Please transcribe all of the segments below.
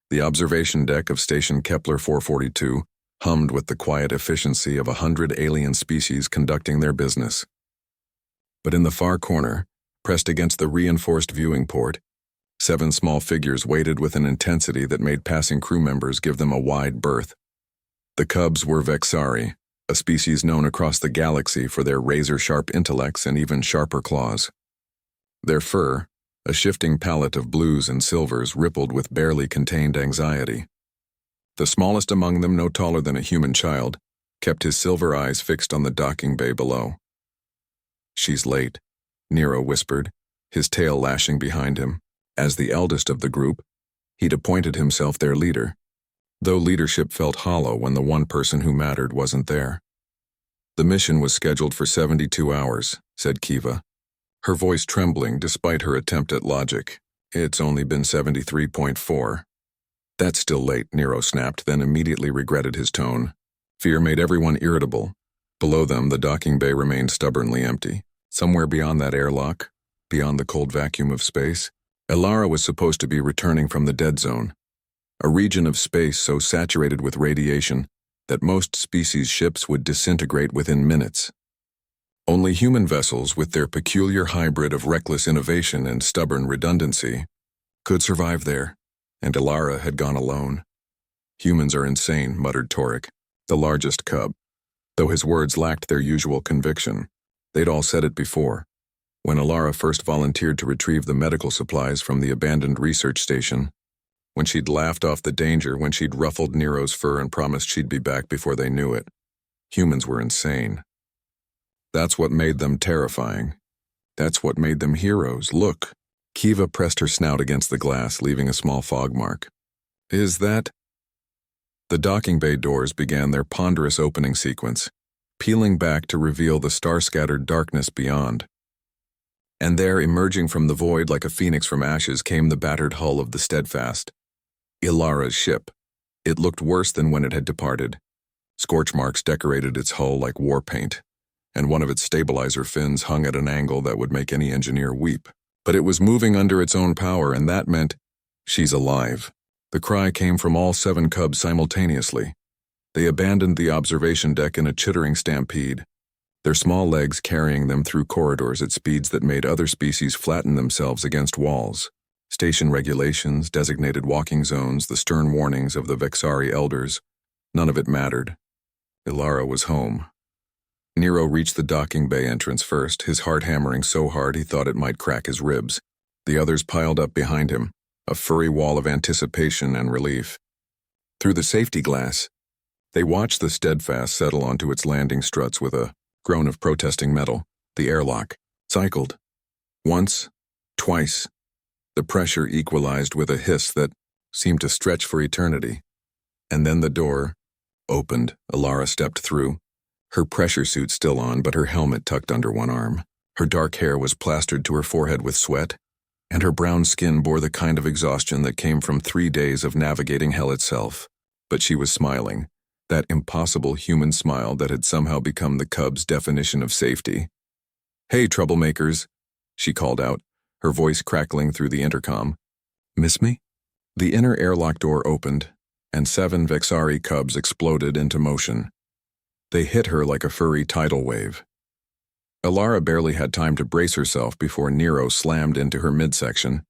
The observation deck of Station Kepler 442 hummed with the quiet efficiency of 100 alien species conducting their business. But in the far corner, pressed against the reinforced viewing port, 7 small figures waited with an intensity that made passing crew members give them a wide berth. The cubs were Vexari, a species known across the galaxy for their razor-sharp intellects and even sharper claws. Their fur, a shifting palette of blues and silvers, rippled with barely contained anxiety. The smallest among them, no taller than a human child, kept his silver eyes fixed on the docking bay below. "She's late," Nero whispered, his tail lashing behind him. As the eldest of the group, he'd appointed himself their leader, though leadership felt hollow when the one person who mattered wasn't there. "The mission was scheduled for 72 hours, said Kiva, her voice trembling despite her attempt at logic. "It's only been 73.4. "That's still late," Nero snapped, then immediately regretted his tone. Fear made everyone irritable. Below them, the docking bay remained stubbornly empty. Somewhere beyond that airlock, beyond the cold vacuum of space, Elara was supposed to be returning from the dead zone, a region of space so saturated with radiation that most species' ships would disintegrate within minutes. Only human vessels, with their peculiar hybrid of reckless innovation and stubborn redundancy, could survive there, and Elara had gone alone. "Humans are insane," muttered Torek, the largest cub, though his words lacked their usual conviction. They'd all said it before. When Elara first volunteered to retrieve the medical supplies from the abandoned research station, when she'd laughed off the danger, when she'd ruffled Nero's fur and promised she'd be back before they knew it. Humans were insane. That's what made them terrifying. That's what made them heroes. "Look." Kiva pressed her snout against the glass, leaving a small fog mark. "Is that?" The docking bay doors began their ponderous opening sequence, peeling back to reveal the star-scattered darkness beyond. And there, emerging from the void like a phoenix from ashes, came the battered hull of the Steadfast, Elara's ship. It looked worse than when it had departed. Scorch marks decorated its hull like war paint, and one of its stabilizer fins hung at an angle that would make any engineer weep. But it was moving under its own power, and that meant, "She's alive." The cry came from all 7 cubs simultaneously. They abandoned the observation deck in a chittering stampede, their small legs carrying them through corridors at speeds that made other species flatten themselves against walls. Station regulations, designated walking zones, the stern warnings of the Vexari elders, none of it mattered. Elara was home. Nero reached the docking bay entrance first, his heart hammering so hard he thought it might crack his ribs. The others piled up behind him, a furry wall of anticipation and relief. Through the safety glass, they watched the Steadfast settle onto its landing struts with a groan of protesting metal. The airlock cycled. Once, twice. The pressure equalized with a hiss that seemed to stretch for eternity. And then the door opened. Elara stepped through, her pressure suit still on but her helmet tucked under one arm. Her dark hair was plastered to her forehead with sweat, and her brown skin bore the kind of exhaustion that came from 3 days of navigating hell itself. But she was smiling, that impossible human smile that had somehow become the cub's definition of safety. "Hey, troublemakers," she called out, her voice crackling through the intercom. "Miss me?" The inner airlock door opened, and 7 Vexari cubs exploded into motion. They hit her like a furry tidal wave. Elara barely had time to brace herself before Nero slammed into her midsection,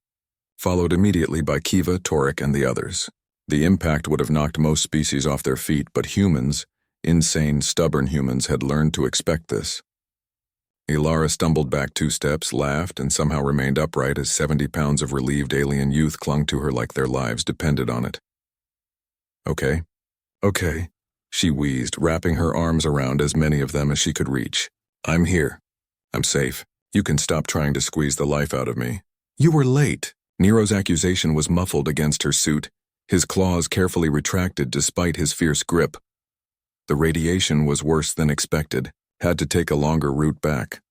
followed immediately by Kiva, Torek, and the others. The impact would have knocked most species off their feet, but humans, insane, stubborn humans, had learned to expect this. Elara stumbled back 2 steps, laughed, and somehow remained upright as 70 pounds of relieved alien youth clung to her like their lives depended on it. Okay, she wheezed, wrapping her arms around as many of them as she could reach. "I'm here. I'm safe. You can stop trying to squeeze the life out of me." "You were late." Nero's accusation was muffled against her suit, his claws carefully retracted despite his fierce grip. The radiation was worse than expected, had to take a longer route back.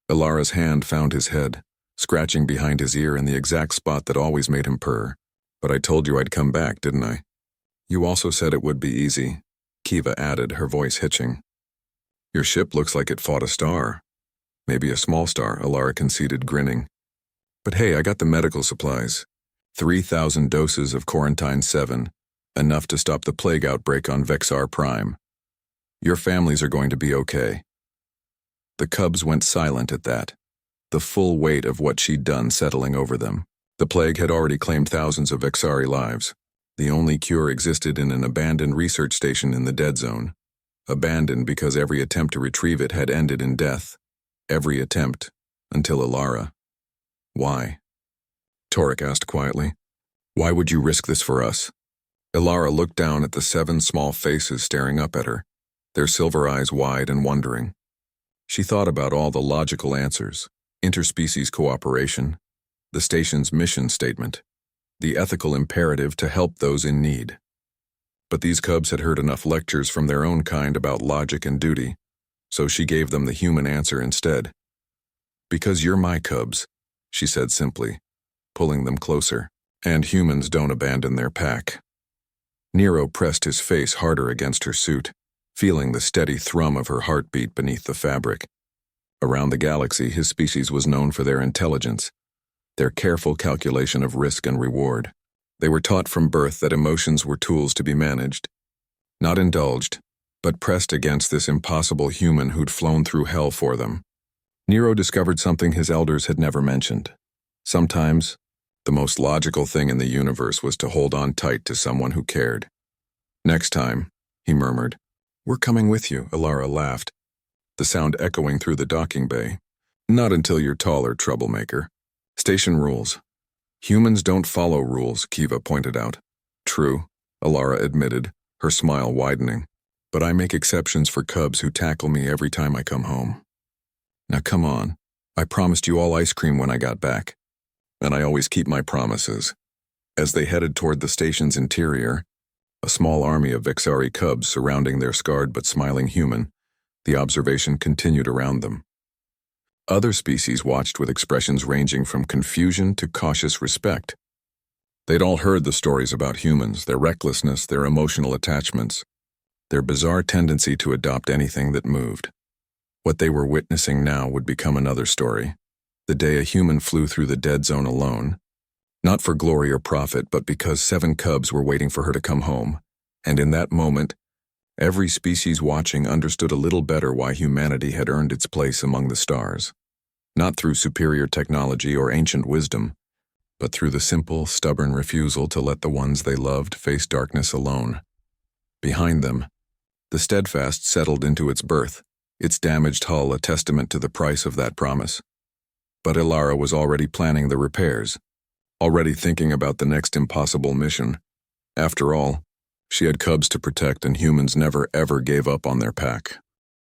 Elara's hand found his head, scratching behind his ear in the exact spot that always made him purr. "But I told you I'd come back, didn't I?" "You also said it would be easy," Kiva added, her voice hitching. "Your ship looks like it fought a star." "Maybe a small star," Elara conceded, grinning. "But hey, I got the medical supplies. 3,000 doses of Quarantine 7, enough to stop the plague outbreak on Vexar Prime. Your families are going to be okay. The cubs went silent at that, the full weight of what she'd done settling over them. The plague had already claimed thousands of Vexari lives. The only cure existed in an abandoned research station in the dead zone. Abandoned because every attempt to retrieve it had ended in death. Every attempt, until Ilara. Why? Torek asked quietly. Why would you risk this for us? Ilara looked down at the 7 small faces staring up at her, their silver eyes wide and wondering. She thought about all the logical answers, interspecies cooperation, the station's mission statement, the ethical imperative to help those in need. But these cubs had heard enough lectures from their own kind about logic and duty, so she gave them the human answer instead. Because you're my cubs, she said simply, pulling them closer, and humans don't abandon their pack. Nero pressed his face harder against her suit, feeling the steady thrum of her heartbeat beneath the fabric. Around the galaxy, his species was known for their intelligence, their careful calculation of risk and reward. They were taught from birth that emotions were tools to be managed, not indulged, but pressed against this impossible human who'd flown through hell for them. Nero discovered something his elders had never mentioned. Sometimes, the most logical thing in the universe was to hold on tight to someone who cared. Next time, he murmured. We're coming with you, Ilara laughed, the sound echoing through the docking bay. Not until you're taller, troublemaker. Station rules. Humans don't follow rules, Kiva pointed out. True, Ilara admitted, her smile widening. But I make exceptions for cubs who tackle me every time I come home. Now come on. I promised you all ice cream when I got back. And I always keep my promises. As they headed toward the station's interior, a small army of Vexari cubs surrounding their scarred but smiling human, the observation continued around them. Other species watched with expressions ranging from confusion to cautious respect. They'd all heard the stories about humans, their recklessness, their emotional attachments, their bizarre tendency to adopt anything that moved. What they were witnessing now would become another story. The day a human flew through the dead zone alone, not for glory or profit, but because 7 cubs were waiting for her to come home. And in that moment, every species watching understood a little better why humanity had earned its place among the stars. Not through superior technology or ancient wisdom, but through the simple, stubborn refusal to let the ones they loved face darkness alone. Behind them, the Steadfast settled into its berth, its damaged hull a testament to the price of that promise. But Ilara was already planning the repairs, already thinking about the next impossible mission. After all, she had cubs to protect, and humans never ever gave up on their pack.